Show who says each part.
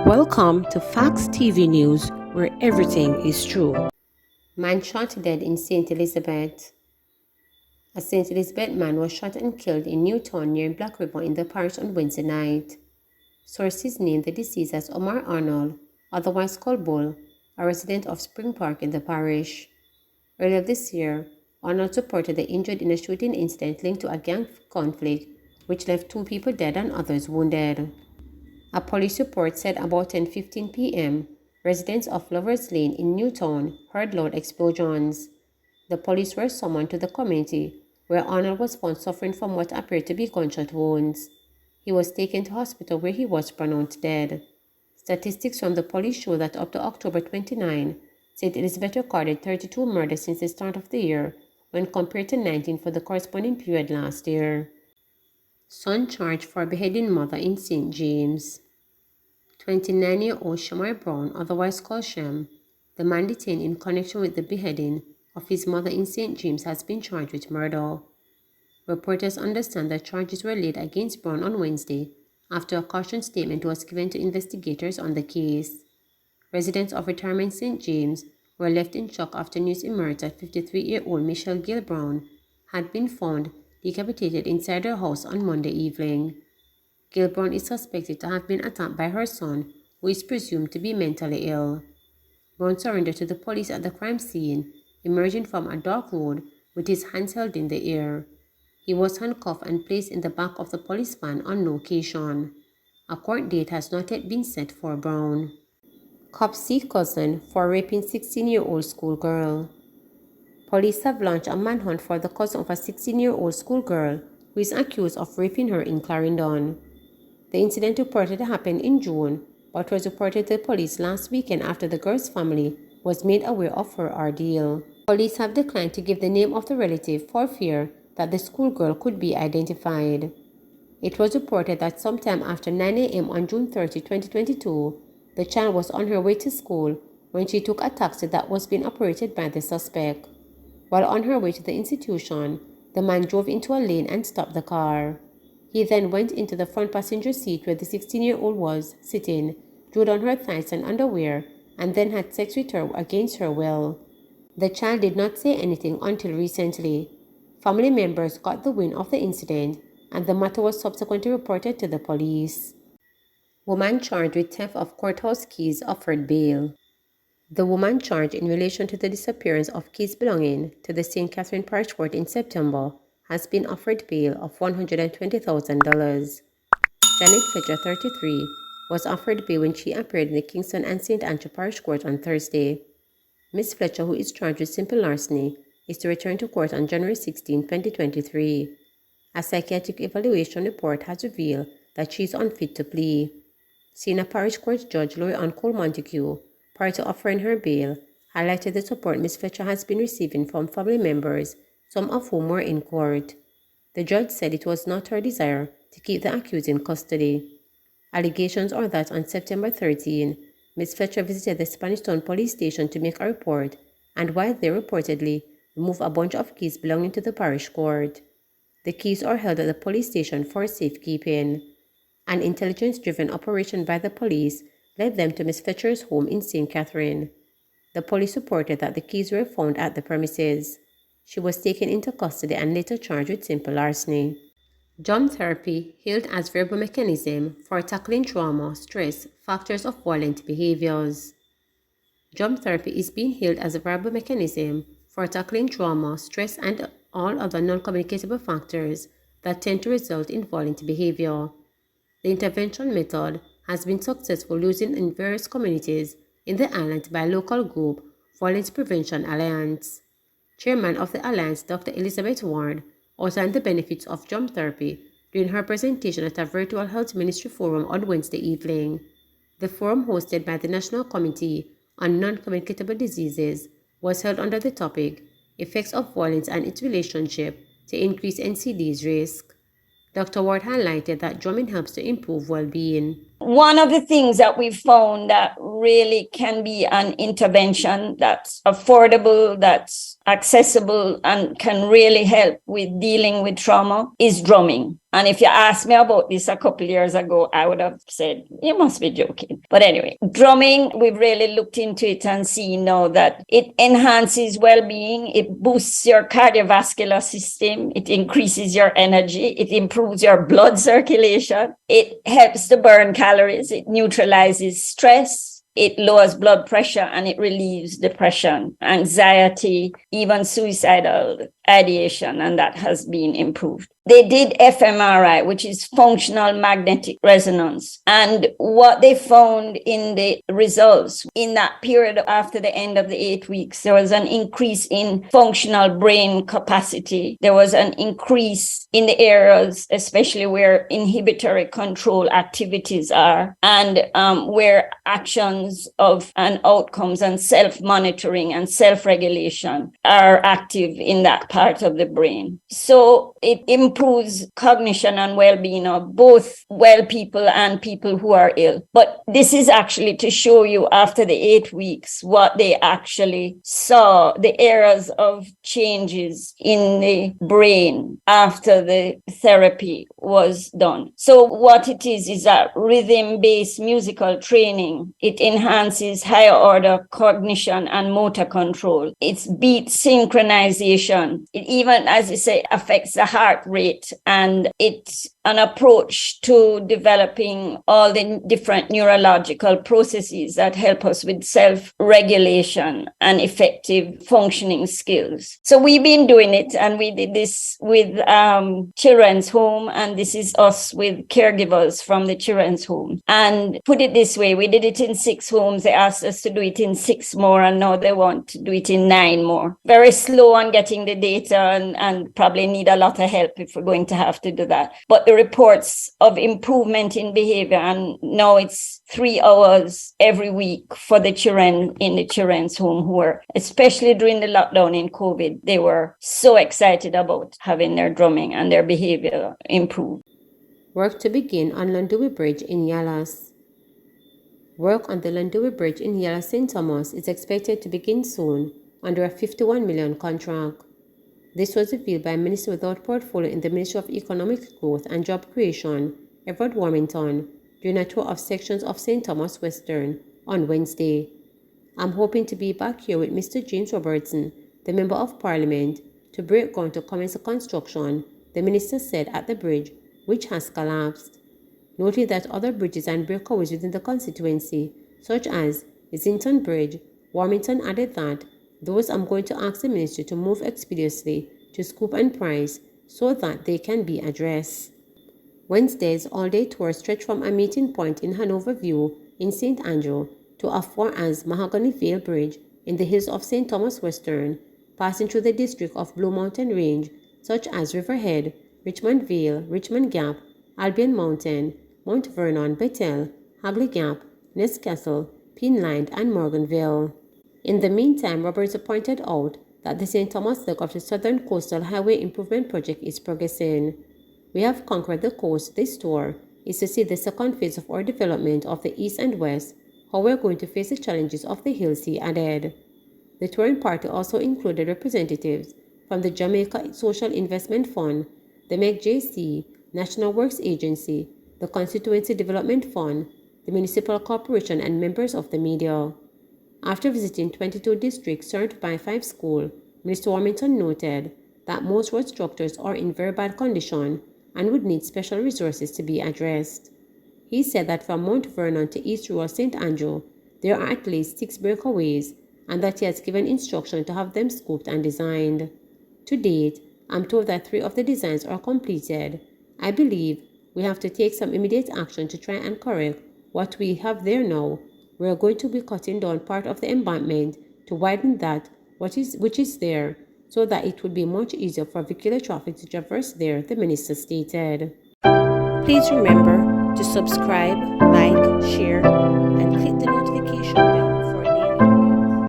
Speaker 1: Welcome to Facts TV News, where everything is true.
Speaker 2: Man shot dead in St. Elizabeth. A St. Elizabeth man was shot and killed in Newtown near Black River in the parish on Wednesday night. Sources named the deceased as Omar Arnold, otherwise called Bull, a resident of Spring Park in the parish. Earlier this year, Arnold reported the injured in a shooting incident linked to a gang conflict, which left 2 people dead and others wounded. A police report said about 10:15 p.m., residents of Lovers Lane in Newtown heard loud explosions. The police were summoned to the community, where Arnold was found suffering from what appeared to be gunshot wounds. He was taken to hospital where he was pronounced dead. Statistics from the police show that up to October 29, St. Elizabeth recorded 32 murders since the start of the year, when compared to 19 for the corresponding period last year. Son charged for beheading mother in St. James. 29-year-old Shamar Brown, otherwise called Shem, the man detained in connection with the beheading of his mother in St. James, has been charged with murder. Reporters understand that charges were laid against Brown on Wednesday after a caution statement was given to investigators on the case. Residents of retirement St. James were left in shock after news emerged that 53-year-old Michelle Gail Brown had been found decapitated inside her house on Monday evening. Gail Brown is suspected to have been attacked by her son, who is presumed to be mentally ill. Brown surrendered to the police at the crime scene, emerging from a dark road with his hands held in the air. He was handcuffed and placed in the back of the police van on location. A court date has not yet been set for Brown. Cops seek cousin for raping 16-year-old schoolgirl. Police have launched a manhunt for the cousin of a 16-year-old schoolgirl who is accused of raping her in Clarendon. The incident reported happened in June, but was reported to the police last weekend after the girl's family was made aware of her ordeal. Police have declined to give the name of the relative for fear that the schoolgirl could be identified. It was reported that sometime after 9 a.m. on June 30, 2022, the child was on her way to school when she took a taxi that was being operated by the suspect. While on her way to the institution, the man drove into a lane and stopped the car. He then went into the front passenger seat where the 16-year-old was sitting, drew down her thighs and underwear, and then had sex with her against her will. The child did not say anything until recently. Family members got the wind of the incident, and the matter was subsequently reported to the police. Woman charged with theft of courthouse keys offered bail. The woman charged in relation to the disappearance of keys belonging to the St. Catherine Parish Court in September has been offered bail of $120,000. Janet Fletcher, 33, was offered bail when she appeared in the Kingston and St. Andrew Parish Court on Thursday. Ms. Fletcher, who is charged with simple larceny, is to return to court on January 16, 2023. A psychiatric evaluation report has revealed that she is unfit to plea. Senior Parish Court Judge Lori Ann Cole Montague, prior to offering her bail, highlighted the support Ms. Fletcher has been receiving from family members, some of whom were in court. The judge said it was not her desire to keep the accused in custody. Allegations are that on September 13, Ms. Fletcher visited the Spanish Town police station to make a report, and while there reportedly removed a bunch of keys belonging to the parish court. The keys are held at the police station for safekeeping. An intelligence-driven operation by the police led them to Ms. Fletcher's home in St. Catherine. The police reported that the keys were found at the premises. She was taken into custody and later charged with simple larceny. Drum therapy hailed as verbal mechanism for tackling trauma, stress, factors of violent behaviors. Drum therapy is being hailed as a verbal mechanism for tackling trauma, stress, and all other non-communicable factors that tend to result in violent behavior. The intervention method has been successful used in various communities in the island by a local group, Violence Prevention Alliance. Chairman of the Alliance, Dr. Elizabeth Ward, outlined the benefits of drum therapy during her presentation at a virtual health ministry forum on Wednesday evening. The forum, hosted by the National Committee on Non-Communicable Diseases, was held under the topic, Effects of Violence and its Relationship to Increase NCD's Risk. Dr. Ward highlighted that drumming helps to improve well-being.
Speaker 3: One of the things that we found that really can be an intervention that's affordable, that's accessible, and can really help with dealing with trauma is drumming. And if you asked me about this a couple of years ago, I would have said, you must be joking. But anyway, drumming, we've really looked into it and seen now that it enhances well-being, it boosts your cardiovascular system, it increases your energy, it improves your blood circulation, it helps to burn calories, it neutralizes stress, it lowers blood pressure, and it relieves depression, anxiety, even suicidal ideation, and that has been improved. They did fMRI, which is functional magnetic resonance. And what they found in the results in that period after the end of the 8 weeks, there was an increase in functional brain capacity. There was an increase in the areas, especially where inhibitory control activities are, and where actions of and outcomes and self-monitoring and self-regulation are active in that part of the brain. So it improves cognition and well-being of both well people and people who are ill. But this is actually to show you after the 8 weeks what they actually saw, the areas of changes in the brain after the therapy was done. So what it is that rhythm-based musical training. It enhances higher order cognition and motor control. It's beat synchronization. It even, as you say, affects the heart rate, and it's an approach to developing all the different neurological processes that help us with self-regulation and effective functioning skills. So we've been doing it, and we did this with children's home, and this is us with caregivers from the children's home. And put it this way, we did it in 6 homes. They asked us to do it in 6 more, and now they want to do it in 9 more. Very slow on getting the data, and probably need a lot of help if we're going to have to do that. But the reports of improvement in behavior, and now it's 3 hours every week for the children in the children's home who were, especially during the lockdown in COVID, they were so excited about having their drumming and their behavior improve.
Speaker 2: Work to begin on Londonderry Bridge in Yallas. Work on the Londonderry Bridge in Yallas St. Thomas is expected to begin soon under a $51 million contract. This was revealed by Minister without portfolio in the Ministry of Economic Growth and Job Creation, Everett Warmington, during a tour of sections of St. Thomas Western on Wednesday. I'm hoping to be back here with Mr. James Robertson, the Member of Parliament, to break ground to commence the construction, the minister said at the bridge, which has collapsed, noting that other bridges and breakaways within the constituency, such as Islington Bridge. Warmington added that those I'm going to ask the ministry to move expeditiously to scope and price so that they can be addressed. Wednesday's all-day tour stretched from a meeting point in Hanover View in St. Andrew to a far as Mahogany Vale Bridge in the hills of St. Thomas Western, passing through the district of Blue Mountain Range, such as Riverhead, Richmond Vale, Richmond Gap, Albion Mountain, Mount Vernon, Bethel, Hagley Gap, Newcastle, Pineland, and Morganville. In the meantime, Roberts pointed out that the St. Thomas leg of the Southern Coastal Highway Improvement Project is progressing. We have conquered the coast. This tour is to see the second phase of our development of the East and West, how we're going to face the challenges of the hills, he added. The touring party also included representatives from the Jamaica Social Investment Fund, the MEGJC, National Works Agency, the Constituency Development Fund, the Municipal Corporation, and members of the media. After visiting 22 districts served by 5 schools, Mr. Warmington noted that most road structures are in very bad condition and would need special resources to be addressed. He said that from Mount Vernon to East Rural St. Andrew, there are at least 6 breakaways, and that he has given instruction to have them scoped and designed. To date, I'm told that 3 of the designs are completed. I believe we have to take some immediate action to try and correct what we have there now. We are going to be cutting down part of the embankment to widen that which is there, so that it would be much easier for vehicular traffic to traverse there, the minister stated.
Speaker 1: Please remember to subscribe, like, share, and click the notification bell.